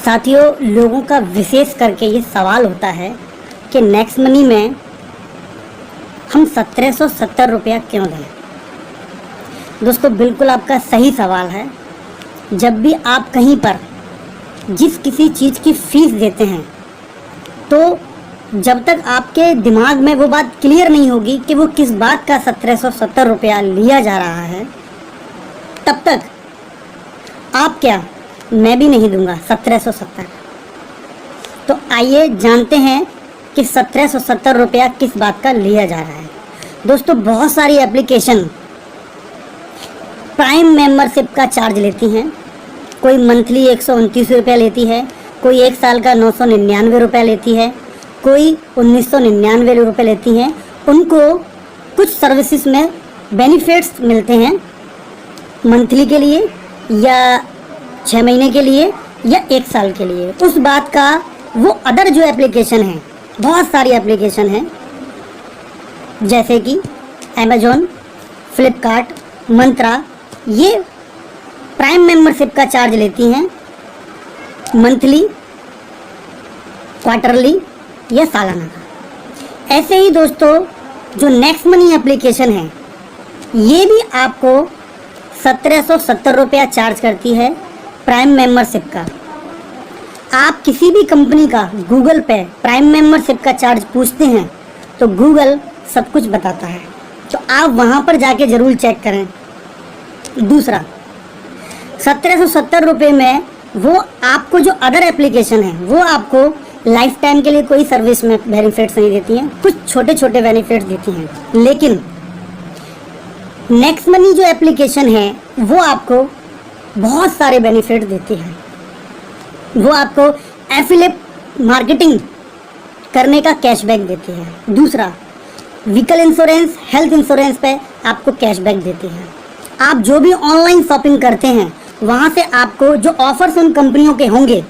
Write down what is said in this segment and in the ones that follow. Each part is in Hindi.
साथियों, लोगों का विशेष करके ये सवाल होता है कि नेक्स्ट मनी में हम 1770 रुपया क्यों दें। दोस्तों, बिल्कुल आपका सही सवाल है। जब भी आप कहीं पर जिस किसी चीज़ की फीस देते हैं, तो जब तक आपके दिमाग में वो बात क्लियर नहीं होगी कि वो किस बात का 1770 रुपया लिया जा रहा है, तब तक आप क्या, मैं भी नहीं दूंगा 1770। तो आइए जानते हैं कि 1770 रुपया किस बात का लिया जा रहा है। दोस्तों, बहुत सारी एप्लीकेशन प्राइम मेंबरशिप का चार्ज लेती हैं। कोई मंथली 129 रुपया लेती है, कोई 1 साल का 999 रुपया लेती है, कोई 1999 रुपये लेती हैं। उनको कुछ सर्विसेज में बेनिफिट्स मिलते हैं मंथली के लिए, या 6 महीने के लिए, या 1 साल के लिए। उस बात का वो अदर जो एप्लीकेशन है, बहुत सारी एप्लीकेशन हैं, जैसे कि अमेजोन, फ्लिपकार्ट, मंत्रा, ये प्राइम मेंबरशिप का चार्ज लेती हैं मंथली, क्वार्टरली या सालाना का। ऐसे ही दोस्तों, जो नेक्स्ट मनी एप्लीकेशन है, ये भी आपको 1770 रुपया चार्ज करती है प्राइम मेंबरशिप का। आप किसी भी कंपनी का गूगल पे प्राइम मेंबरशिप का चार्ज पूछते हैं तो गूगल सब कुछ बताता है, तो आप वहाँ पर जाके ज़रूर चेक करें। दूसरा, 1770 रुपये में वो आपको जो अदर एप्लीकेशन है, वो आपको लाइफ टाइम के लिए कोई सर्विस में बेनिफिट्स नहीं देती हैं, कुछ छोटे छोटे बेनिफिट्स देती हैं। लेकिन नेक्स्ट मनी जो एप्लीकेशन है, वो आपको बहुत सारे बेनिफिट देती है। वो आपको एफिलिएट मार्केटिंग करने का कैशबैक देती है। दूसरा, व्हीकल इंश्योरेंस, हेल्थ इंश्योरेंस पे आपको कैशबैक देती है। आप जो भी ऑनलाइन शॉपिंग करते हैं, वहाँ से आपको जो ऑफर्स उन कंपनियों के होंगे,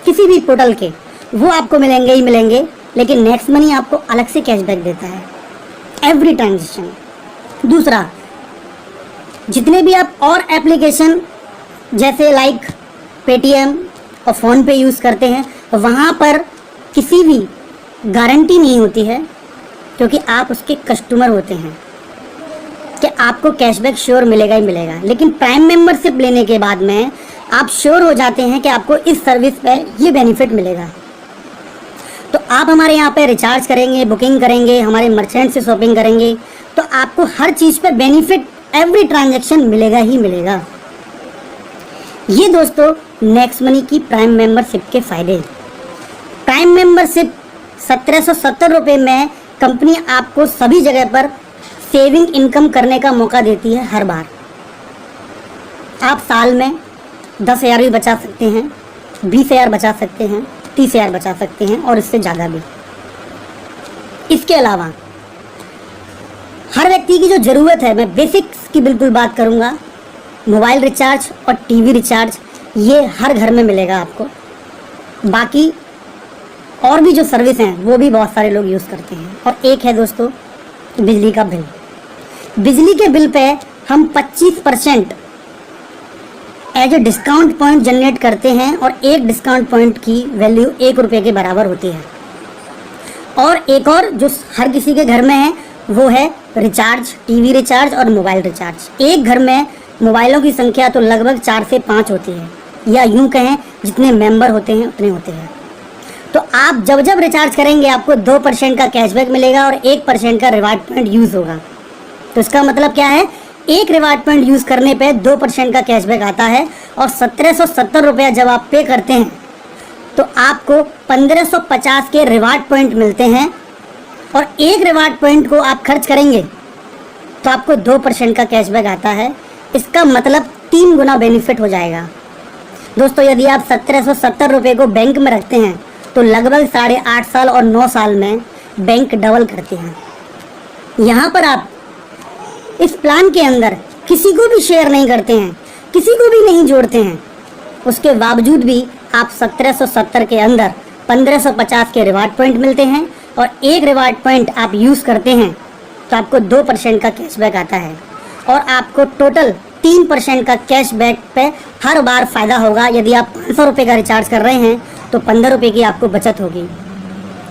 किसी भी पोर्टल के, वो आपको मिलेंगे ही मिलेंगे। लेकिन नेक्स्ट मनी आपको अलग से कैशबैक देता है एवरी ट्रांजेक्शन। दूसरा, जितने भी आप और एप्लीकेशन जैसे लाइक पेटीएम और फ़ोन पे यूज़ करते हैं, वहाँ पर किसी भी गारंटी नहीं होती है, क्योंकि आप उसके कस्टमर होते हैं, कि आपको कैशबैक श्योर मिलेगा ही मिलेगा। लेकिन प्राइम मेंबरशिप लेने के बाद में आप श्योर हो जाते हैं कि आपको इस सर्विस पे ये बेनिफिट मिलेगा। तो आप हमारे यहाँ पे रिचार्ज करेंगे, बुकिंग करेंगे, हमारे मर्चेंट से शॉपिंग करेंगे, तो आपको हर चीज़ पे बेनिफिट एवरी ट्रांजैक्शन मिलेगा ही मिलेगा। ये दोस्तों नेक्स्ट मनी की प्राइम मेंबरशिप के फ़ायदे। प्राइम मेंबरशिप 1770 रुपये में कंपनी आपको सभी जगह पर सेविंग इनकम करने का मौका देती है। हर बार आप साल में 10,000 भी बचा सकते हैं, 20,000 बचा सकते हैं, 30,000 बचा सकते हैं, और इससे ज़्यादा भी। इसके अलावा हर व्यक्ति की जो ज़रूरत है, मैं बेसिक्स की बिल्कुल बात करूँगा, मोबाइल रिचार्ज और टीवी रिचार्ज, ये हर घर में मिलेगा आपको। बाकी और भी जो सर्विस हैं, वो भी बहुत सारे लोग यूज़ करते हैं। और एक है दोस्तों बिजली का बिल। बिजली के बिल पे हम 25% as a discount point generate करते हैं, और एक डिस्काउंट पॉइंट की वैल्यू 1 रुपये के बराबर होती है। और एक और जो हर किसी के घर में है, वो है रिचार्ज, टीवी रिचार्ज और मोबाइल रिचार्ज। एक घर में मोबाइलों की संख्या तो लगभग 4 से 5 होती है, या यूं कहें जितने मेंबर होते हैं उतने होते हैं। तो आप जब जब रिचार्ज करेंगे, आपको 2% का कैशबैक मिलेगा और 1% का रिवार्ड पॉइंट यूज़ होगा। तो इसका मतलब क्या है, एक रिवार्ड पॉइंट यूज़ करने पे 2% का कैशबैक आता है। और 1770 रुपया जब आप पे करते हैं, तो आपको 1550 के रिवार्ड पॉइंट मिलते हैं। और एक रिवार्ड पॉइंट को आप खर्च करेंगे तो आपको 2% का कैशबैक आता है। इसका मतलब 3 गुना बेनिफिट हो जाएगा। दोस्तों, यदि आप 1770 रुपये को बैंक में रखते हैं, तो लगभग 8.5 साल और 9 साल में बैंक डबल करते हैं। यहाँ पर आप इस प्लान के अंदर किसी को भी शेयर नहीं करते हैं, किसी को भी नहीं जोड़ते हैं, उसके बावजूद भी आप 1770 के अंदर 1550 के रिवार्ड पॉइंट मिलते हैं। और एक रिवार्ड पॉइंट आप यूज़ करते हैं तो आपको 2% का कैशबैक आता है। और आपको टोटल 3% का कैशबैक पे हर बार फ़ायदा होगा। यदि आप 500 500 रुपये का रिचार्ज कर रहे हैं तो 15 रुपये की आपको बचत होगी।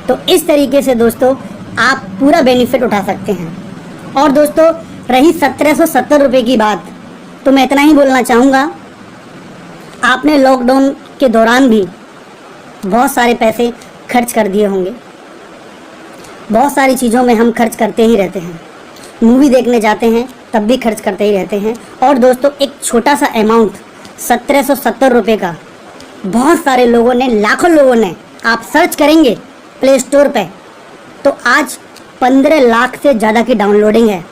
तो इस तरीके से दोस्तों आप पूरा बेनिफिट उठा सकते हैं। और दोस्तों रही 1770 रुपये की बात, तो मैं इतना ही बोलना चाहूँगा, आपने लॉकडाउन के दौरान भी बहुत सारे पैसे खर्च कर दिए होंगे। बहुत सारी चीज़ों में हम खर्च करते ही रहते हैं, मूवी देखने जाते हैं तब भी खर्च करते ही रहते हैं। और दोस्तों एक छोटा सा अमाउंट 1770 रुपये का बहुत सारे लोगों ने, लाखों लोगों ने, आप सर्च करेंगे प्ले स्टोर पे तो आज 15 लाख से ज़्यादा की डाउनलोडिंग है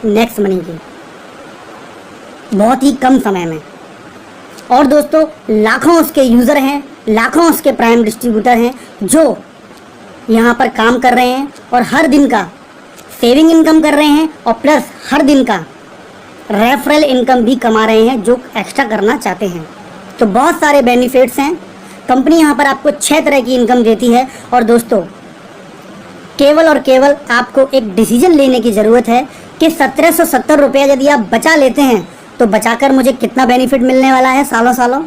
नेक्स्ट मनी की, बहुत ही कम समय में। और दोस्तों लाखों उसके यूज़र हैं, लाखों उसके प्राइम डिस्ट्रीब्यूटर हैं जो यहाँ पर काम कर रहे हैं और हर दिन का सेविंग इनकम कर रहे हैं और प्लस हर दिन का रेफरल इनकम भी कमा रहे हैं जो एक्स्ट्रा करना चाहते हैं। तो बहुत सारे बेनिफिट्स हैं। कंपनी यहाँ पर आपको 6 तरह की इनकम देती है। और दोस्तों केवल और केवल आपको एक डिसीजन लेने की ज़रूरत है कि 1770 रुपये यदि आप बचा लेते हैं तो बचाकर मुझे कितना बेनिफिट मिलने वाला है सालों सालों,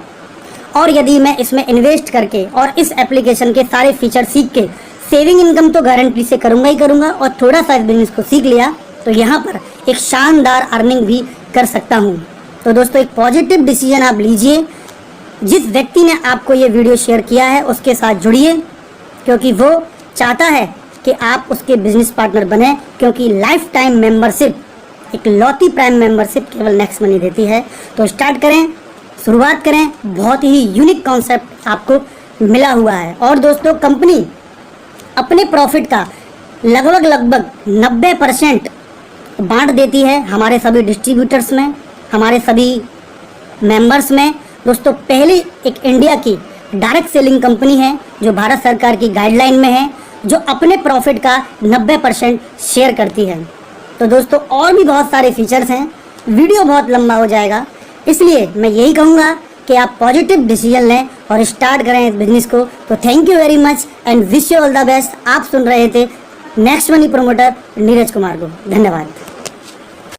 और यदि मैं इसमें इन्वेस्ट करके और इस एप्लीकेशन के सारे फीचर सीख के सेविंग इनकम तो गारंटी से करूँगा ही करूँगा और थोड़ा सा इस बिजनेस को सीख लिया तो यहाँ पर एक शानदार अर्निंग भी कर सकता हूँ। तो दोस्तों एक पॉजिटिव डिसीजन आप लीजिए। जिस व्यक्ति ने आपको ये वीडियो शेयर किया है उसके साथ जुड़िए, क्योंकि वो चाहता है कि आप उसके बिजनेस पार्टनर बने, क्योंकि लाइफ टाइम मेंबरशिप, एक लौती प्राइम मेंबरशिप केवल नेक्स्ट मनी देती है। तो स्टार्ट करें, शुरुआत करें, बहुत ही यूनिक कॉन्सेप्ट आपको मिला हुआ है। और दोस्तों कंपनी अपने प्रॉफिट का लगभग 90% बांट देती है हमारे सभी डिस्ट्रीब्यूटर्स में, हमारे सभी मेंबर्स में। दोस्तों पहली एक इंडिया की डायरेक्ट सेलिंग कंपनी है जो भारत सरकार की गाइडलाइन में है, जो अपने प्रॉफिट का 90% शेयर करती है। तो दोस्तों और भी बहुत सारे फीचर्स हैं, वीडियो बहुत लंबा हो जाएगा, इसलिए मैं यही कहूँगा कि आप पॉजिटिव डिसीजन लें और स्टार्ट करें इस बिजनेस को। तो thank you very much and wish you all the best. आप सुन रहे थे next money promoter Neeraj Kumar को। धन्यवाद।